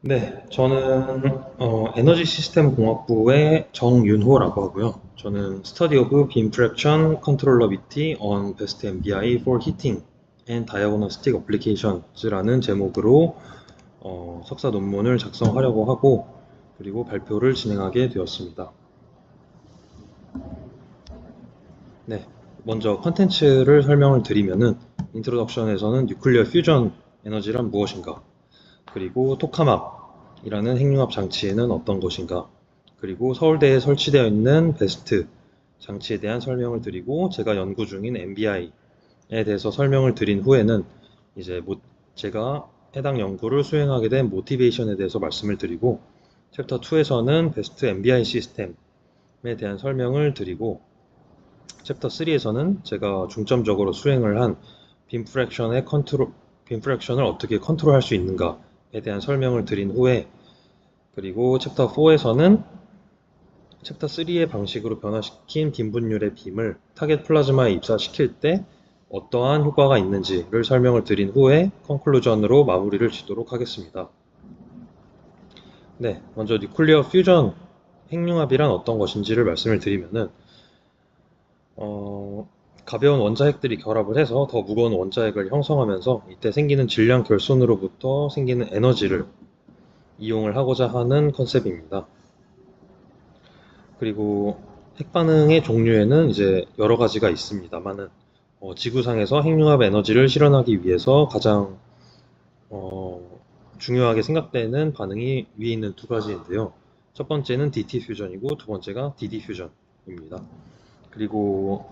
네, 저는 에너지 시스템 공학부의 정윤호라고 하고요. 저는 Study of Beam Fraction Controllability on Best MBI for Heating and Diagnostic Applications라는 제목으로 석사 논문을 작성하려고 하고 그리고 발표를 진행하게 되었습니다. 네, 먼저 컨텐츠를 설명을 드리면은 인트로덕션에서는 뉴클리어 퓨전 에너지란 무엇인가, 그리고 토카막이라는 핵융합 장치는 어떤 것인가, 그리고 서울대에 설치되어 있는 베스트 장치에 대한 설명을 드리고 제가 연구 중인 MBI에 대해서 설명을 드린 후에는 이제 제가 해당 연구를 수행하게 된 모티베이션에 대해서 말씀을 드리고 챕터 2에서는 베스트 MBI 시스템에 대한 설명을 드리고 챕터 3에서는 제가 중점적으로 수행을 한 빔프랙션을 어떻게 컨트롤할 수 있는가에 대한 설명을 드린 후에, 그리고 챕터 4에서는 챕터 3의 방식으로 변화시킨 빔분율의 빔을 타겟 플라즈마에 입사시킬 때 어떠한 효과가 있는지를 설명을 드린 후에 컨클루전으로 마무리를 짓도록 하겠습니다. 네, 먼저 뉴클리어 퓨전 핵융합이란 어떤 것인지를 말씀을 드리면은 가벼운 원자핵들이 결합을 해서 더 무거운 원자핵을 형성하면서 이때 생기는 질량 결손으로부터 생기는 에너지를 이용을 하고자 하는 컨셉입니다. 그리고 핵반응의 종류에는 이제 여러 가지가 있습니다만은 지구상에서 핵융합 에너지를 실현하기 위해서 가장 중요하게 생각되는 반응이 위에 있는 두 가지인데요. 첫 번째는 DT 퓨전이고 두 번째가 DD 퓨전입니다. 그리고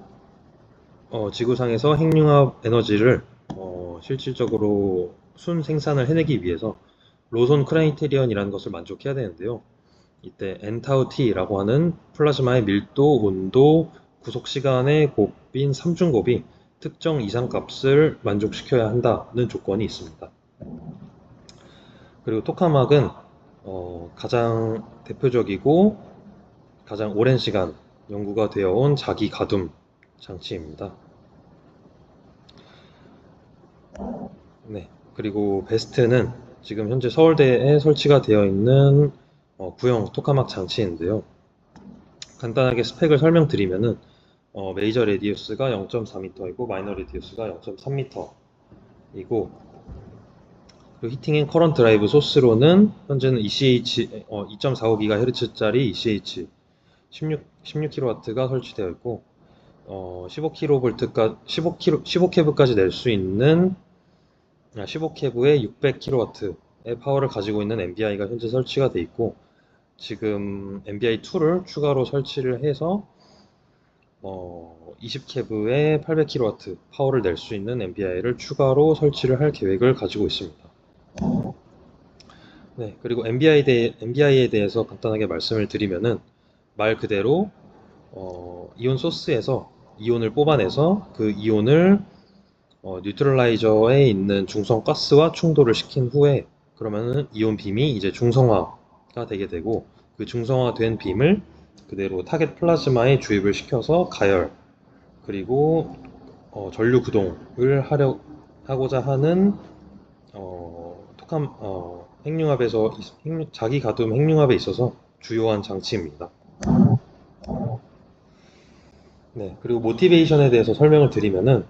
지구상에서 핵융합 에너지를 실질적으로 순 생산을 해내기 위해서 로손 크라이테리언이라는 것을 만족해야 되는데요. 이때 n타우-t라고 하는 플라즈마의 밀도, 온도, 구속 시간의 곱인 삼중곱이 특정 이상값을 만족시켜야 한다는 조건이 있습니다. 그리고 토카막은 가장 대표적이고 가장 오랜 시간 연구가 되어 온 자기 가둠 장치입니다. 네, 그리고 베스트는 지금 현재 서울대에 설치가 되어 있는 구형 토카막 장치인데요. 간단하게 스펙을 설명드리면은 메이저 레디우스가 0.4m이고 마이너 레디우스가 0.3m이고 그리고 히팅 앤 커런트 드라이브 소스로는 현재는 ECH 2.45GHz짜리 ECH 16kW가 설치되어 있고 15kV까지 낼 수 있는 15케브의 600kW의 파워를 가지고 있는 MBI가 현재 설치가 되어 있고, 지금 MBI2를 추가로 설치를 해서 20케브의 800kW 파워를 낼 수 있는 MBI를 추가로 설치를 할 계획을 가지고 있습니다. 네, 그리고 MBI에 대해서 간단하게 말씀을 드리면은 말 그대로 이온 소스에서 이온을 뽑아내서 그 이온을 뉴트럴라이저에 있는 중성 가스와 충돌을 시킨 후에 그러면은 이온 빔이 이제 중성화가 되게 되고, 그 중성화된 빔을 그대로 타겟 플라즈마에 주입을 시켜서 가열 그리고 전류 구동을 하고자 하는 핵융합에서 자기 가둠 핵융합에 있어서 주요한 장치입니다. 네, 그리고 모티베이션에 대해서 설명을 드리면은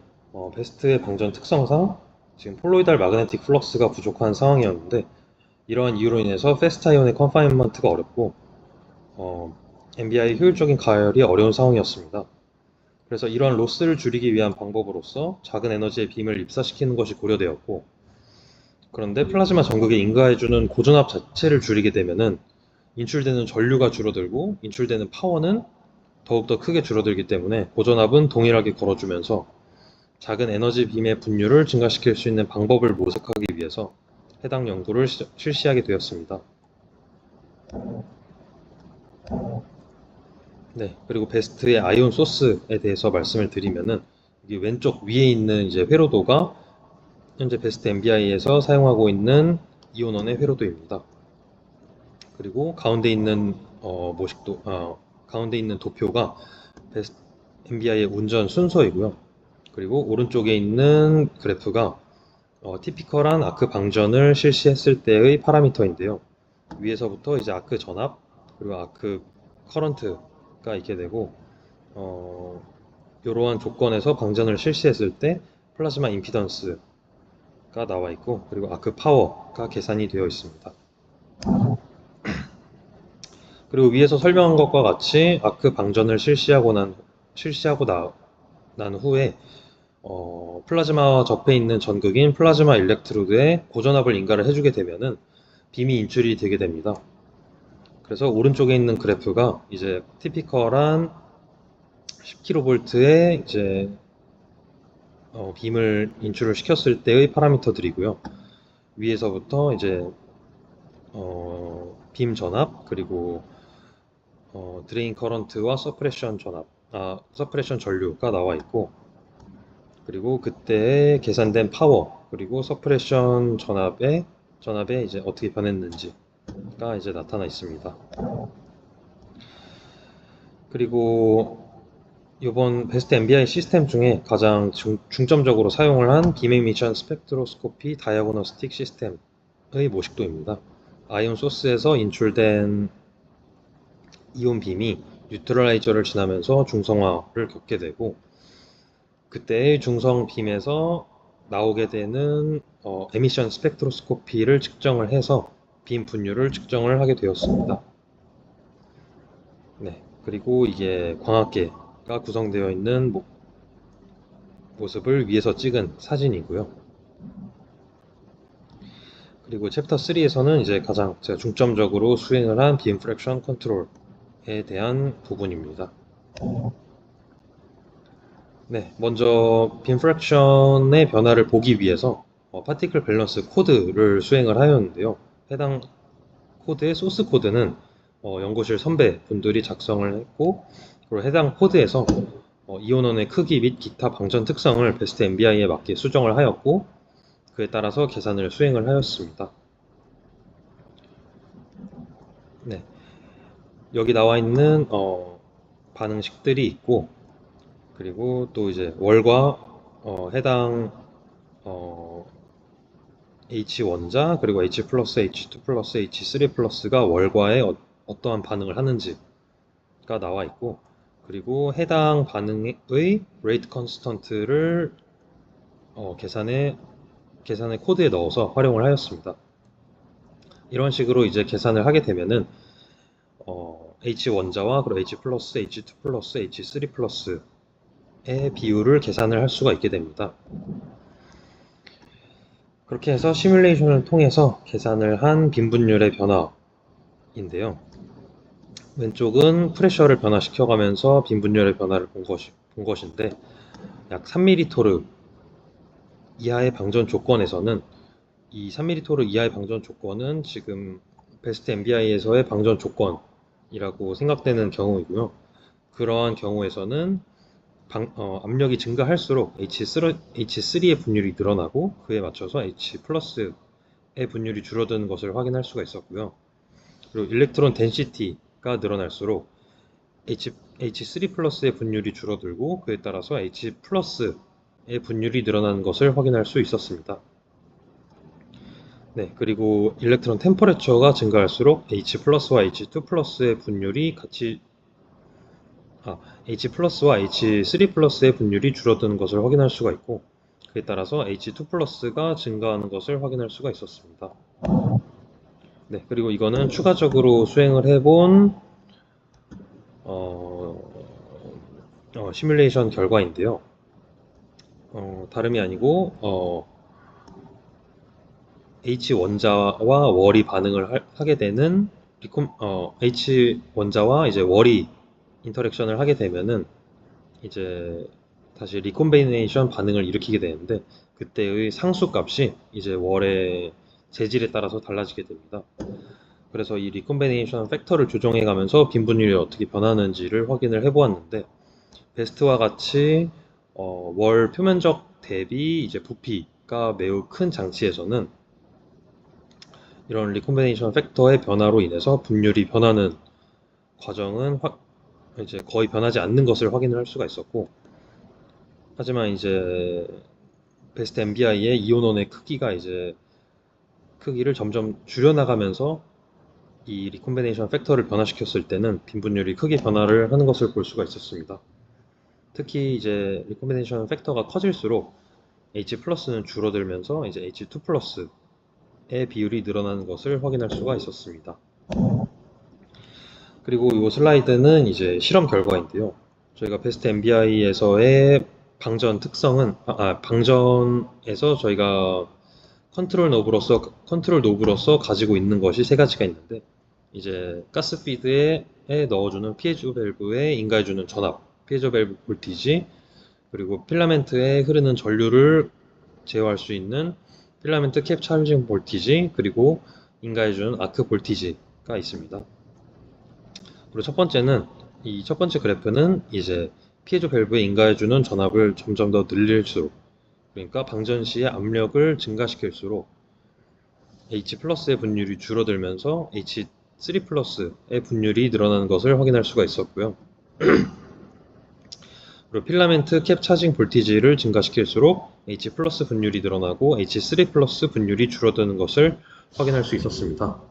베스트의 방전 특성상 지금 폴로이달 마그네틱 플럭스가 부족한 상황이었는데, 이러한 이유로 인해서 패스트 아이온의 컨파인먼트가 어렵고 MBI의 효율적인 가열이 어려운 상황이었습니다. 그래서 이러한 로스를 줄이기 위한 방법으로서 작은 에너지의 빔을 입사시키는 것이 고려되었고, 그런데 플라즈마 전극에 인가해주는 고전압 자체를 줄이게 되면은 인출되는 전류가 줄어들고 인출되는 파워는 더욱더 크게 줄어들기 때문에 고전압은 동일하게 걸어주면서 작은 에너지 빔의 분율을 증가시킬 수 있는 방법을 모색하기 위해서 해당 연구를 실시하게 되었습니다. 네, 그리고 베스트의 아이온 소스에 대해서 말씀을 드리면은 이게 왼쪽 위에 있는 이제 회로도가 현재 베스트 MBI에서 사용하고 있는 이온원의 회로도입니다. 그리고 가운데 있는 가운데 있는 도표가 베스트 MBI의 운전 순서이고요. 그리고 오른쪽에 있는 그래프가 티피컬한 아크 방전을 실시했을 때의 파라미터인데요. 위에서부터 이제 아크 전압 그리고 아크 커런트가 있게 되고 이러한 조건에서 방전을 실시했을 때 플라즈마 임피던스가 나와 있고 그리고 아크 파워가 계산이 되어 있습니다. 그리고 위에서 설명한 것과 같이 아크 방전을 실시하고 난 후에 플라즈마와 접해 있는 전극인 플라즈마 일렉트로드에 고전압을 인가를 해주게 되면은 빔이 인출이 되게 됩니다. 그래서 오른쪽에 있는 그래프가 이제 티피컬한 10kV의 이제 빔을 인출을 시켰을 때의 파라미터들이고요. 위에서부터 이제 빔 전압 그리고 드레인 커런트와 서프레션 서프레션 전류가 나와 있고 그리고 그때 계산된 파워 그리고 서프레션 전압에 이제 어떻게 변했는지가 이제 나타나 있습니다. 그리고 이번 베스트 MBI 시스템 중에 가장 중점적으로 사용을 한 빔 에미션 스펙트로스코피 다이아그노스틱 시스템의 모식도입니다. 아이온 소스에서 인출된 이온 빔이 뉴트럴라이저를 지나면서 중성화를 겪게 되고 그때의 중성 빔에서 나오게 되는 에미션 스펙트로스코피를 측정을 해서 빔 분율을 측정을 하게 되었습니다. 네, 그리고 이게 광학계가 구성되어 있는 모습을 위에서 찍은 사진이고요. 그리고 챕터 3에서는 이제 가장 제가 중점적으로 수행을 한 빔 프랙션 컨트롤에 대한 부분입니다. 네, 먼저 빔 프랙션의 변화를 보기 위해서 파티클 밸런스 코드를 수행을 하였는데요. 해당 코드의 소스 코드는 연구실 선배 분들이 작성을 했고 그리고 해당 코드에서 이온원의 크기 및 기타 방전 특성을 베스트 MBI에 맞게 수정을 하였고 그에 따라서 계산을 수행을 하였습니다. 네, 여기 나와 있는 반응식들이 있고 그리고 또 이제 월과 해당 H 원자 그리고 H 플러스 H2 플러스 H3 플러스가 월과에 어떠한 반응을 하는지가 나와 있고 그리고 해당 반응의 레이트 컨스턴트를 계산의 코드에 넣어서 활용을 하였습니다. 이런 식으로 이제 계산을 하게 되면은 H 원자와 그리고 H 플러스, H2 플러스, H3 플러스의 비율을 계산을 할 수가 있게 됩니다. 그렇게 해서 시뮬레이션을 통해서 계산을 한 빈분율의 변화인데요. 왼쪽은 프레셔를 변화시켜가면서 빈분율의 변화를 본 것인데 약 3mT 이하의 방전 조건에서는 이 3mT 이하의 방전 조건은 지금 베스트 MBI에서의 방전 조건이라고 생각되는 경우이고요. 그러한 경우에서는 압력이 증가할수록 H3의 분율이 늘어나고 그에 맞춰서 H 플러스의 분율이 줄어드는 것을 확인할 수가 있었고요. 그리고 일렉트론 덴시티가 늘어날수록 H3 플러스의 분율이 줄어들고 그에 따라서 H 플러스의 분율이 늘어나는 것을 확인할 수 있었습니다. 네, 그리고 일렉트론 템퍼레처가 증가할수록 H 플러스와 H2 플러스의 분율이 H 플러스와 H3 플러스의 분율이 줄어드는 것을 확인할 수가 있고 그에 따라서 H2 플러스가 증가하는 것을 확인할 수가 있었습니다. 네, 그리고 이거는 추가적으로 수행을 해본 시뮬레이션 결과인데요. 다름이 아니고 H 원자와 월이 반응을 하게 되는 H 원자와 이제 월이 인터랙션을 하게 되면은 이제 다시 리콤비네이션 반응을 일으키게 되는데 그때의 상수값이 이제 월의 재질에 따라서 달라지게 됩니다. 그래서 이 리콤비네이션 팩터를 조정해 가면서 빈분율이 어떻게 변하는지를 확인을 해 보았는데 베스트와 같이 월 표면적 대비 이제 부피가 매우 큰 장치에서는 이런 리콤비네이션 팩터의 변화로 인해서 분율이 변하는 과정은 이제 거의 변하지 않는 것을 확인을 할 수가 있었고 하지만 이제 베스트 MBI의 이온원의 크기가 이제 크기를 점점 줄여나가면서 이 리콤비네이션 팩터를 변화시켰을 때는 빈분율이 크게 변화를 하는 것을 볼 수가 있었습니다. 특히 이제 리콤비네이션 팩터가 커질수록 H+는 줄어들면서 이제 H2+의 비율이 늘어나는 것을 확인할 수가 있었습니다. 그리고 이 슬라이드는 이제 실험 결과인데요. 저희가 베스트 MBI에서의 방전 특성은 방전에서 저희가 컨트롤 노브로서 가지고 있는 것이 세 가지가 있는데, 이제 가스 피드에 넣어주는 피에조 밸브에 인가해주는 전압, 피에조 밸브 볼티지, 그리고 필라멘트에 흐르는 전류를 제어할 수 있는 필라멘트 캡 차징 볼티지, 그리고 인가해주는 아크 볼티지가 있습니다. 그리고 첫 번째 그래프는 이제 피에조 밸브에 인가해주는 전압을 점점 더 늘릴수록, 그러니까 방전 시에 압력을 증가시킬수록 H+의 분율이 줄어들면서 H3+의 분율이 늘어나는 것을 확인할 수가 있었고요. 그리고 필라멘트 캡 차징 볼티지를 증가시킬수록 H+ 분율이 늘어나고 H3+ 분율이 줄어드는 것을 확인할 수 있었습니다.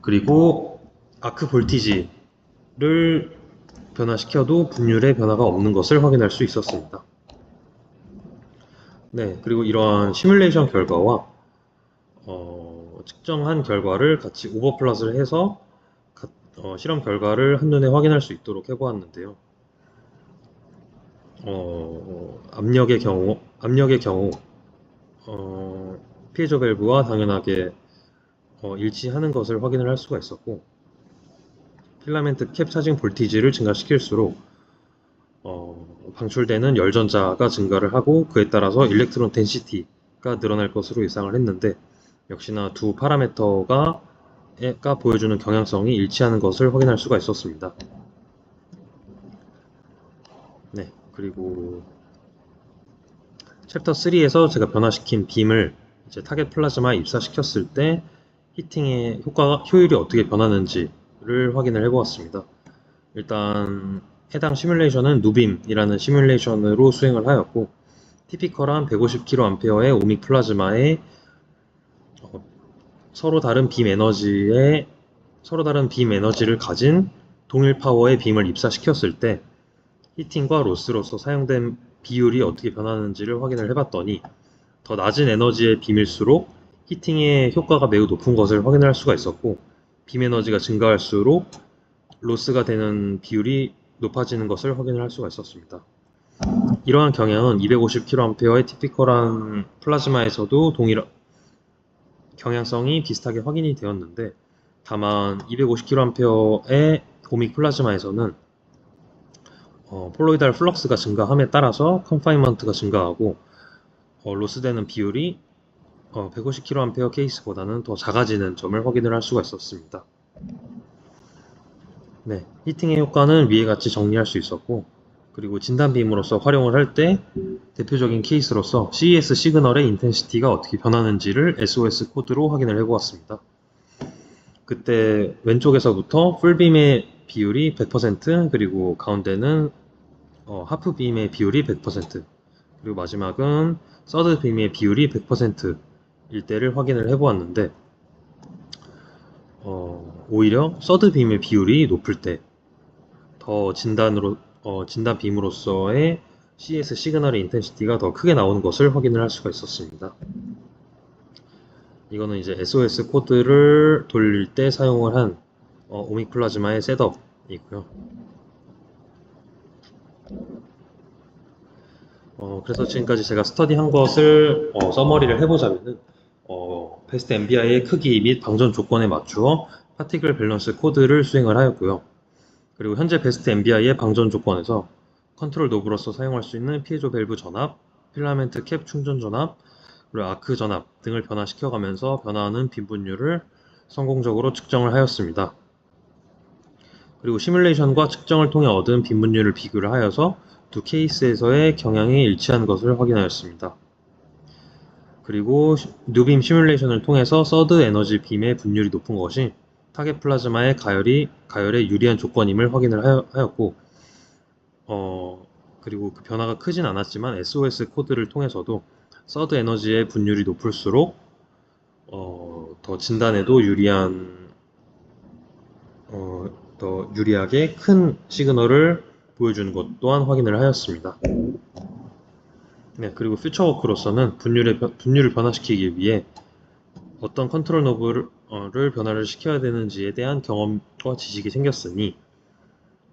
그리고 아크 볼티지를 변화시켜도 분율의 변화가 없는 것을 확인할 수 있었습니다. 네, 그리고 이러한 시뮬레이션 결과와 측정한 결과를 같이 오버플롯을 해서 실험 결과를 한눈에 확인할 수 있도록 해보았는데요. 압력의 경우 피에조 밸브와 당연하게 일치하는 것을 확인을 할 수가 있었고, 필라멘트 캡 차징 볼티지를 증가시킬수록 방출되는 열전자가 증가를 하고 그에 따라서 일렉트론 덴시티가 늘어날 것으로 예상을 했는데, 역시나 두 파라미터가 보여주는 경향성이 일치하는 것을 확인할 수가 있었습니다. 네, 그리고 챕터 3에서 제가 변화시킨 빔을 이제 타겟 플라즈마에 입사시켰을 때 히팅의 효율이 어떻게 변하는지를 확인을 해보았습니다. 일단 해당 시뮬레이션은 누빔이라는 시뮬레이션으로 수행을 하였고, 티피컬한 150kA의 오믹 플라즈마에 서로 다른 빔 에너지를 가진 동일 파워의 빔을 입사시켰을 때 히팅과 로스로서 사용된 비율이 어떻게 변하는지를 확인을 해봤더니, 더 낮은 에너지의 빔일수록 히팅의 효과가 매우 높은 것을 확인할 수가 있었고, 빔 에너지가 증가할수록 로스가 되는 비율이 높아지는 것을 확인을 할 수가 있었습니다. 이러한 경향은 250kA의 티피컬한 플라즈마에서도 경향성이 비슷하게 확인이 되었는데, 다만 250kA의 오믹 플라즈마에서는 폴로이달 플럭스가 증가함에 따라서 컨파인먼트가 증가하고 로스되는 비율이 150kA 케이스보다는 더 작아지는 점을 확인을 할 수가 있었습니다. 네, 히팅의 효과는 위에 같이 정리할 수 있었고, 그리고 진단빔으로서 활용을 할 때 대표적인 케이스로서 CES 시그널의 인텐시티가 어떻게 변하는지를 SOS 코드로 확인을 해보았습니다. 그때 왼쪽에서부터 풀빔의 비율이 100%, 그리고 가운데는 하프빔의 비율이 100%, 그리고 마지막은 서드빔의 비율이 100%일 때를 확인을 해보았는데, 오히려 서드빔의 비율이 높을 때 더 진단빔으로서의 CS 시그널의 인텐시티가 더 크게 나오는 것을 확인을 할 수가 있었습니다. 이거는 이제 SOS 코드를 돌릴 때 사용을 한 오믹 플라즈마의 셋업이고요. 그래서 지금까지 제가 스터디한 것을 서머리를 해보자면은, 베스트 MBI의 크기 및 방전 조건에 맞추어 파티클 밸런스 코드를 수행을 하였고요. 그리고 현재 베스트 MBI의 방전 조건에서 컨트롤 노브로서 사용할 수 있는 피에조 밸브 전압, 필라멘트 캡 충전 전압, 그리고 아크 전압 등을 변화시켜가면서 변화하는 빈분율을 성공적으로 측정을 하였습니다. 그리고 시뮬레이션과 측정을 통해 얻은 빈분율을 비교를 하여서 두 케이스에서의 경향이 일치하는 것을 확인하였습니다. 그리고 뉴빔 시뮬레이션을 통해서 서드 에너지 빔의 분율이 높은 것이 타겟 플라즈마의 가열에 유리한 조건임을 확인을 하였고, 그리고 그 변화가 크진 않았지만 SOS 코드를 통해서도 서드 에너지의 분율이 높을수록 더 진단에도 유리한 더 유리하게 큰 시그널을 보여주는 것 또한 확인을 하였습니다. 네, 그리고 퓨처워크로서는 분율을 변화시키기 위해 어떤 컨트롤 노브를 변화를 시켜야 되는지에 대한 경험과 지식이 생겼으니,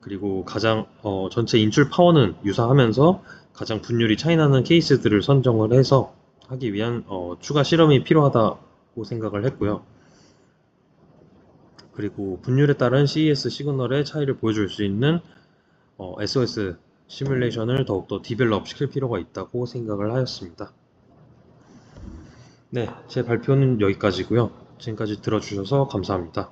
그리고 가장 전체 인출 파워는 유사하면서 가장 분율이 차이나는 케이스들을 선정을 해서 하기 위한 추가 실험이 필요하다고 생각을 했고요. 그리고 분율에 따른 CES 시그널의 차이를 보여줄 수 있는 SOS 시뮬레이션을 더욱더 디벨롭 시킬 필요가 있다고 생각을 하였습니다. 네, 제 발표는 여기까지고요. 지금까지 들어주셔서 감사합니다.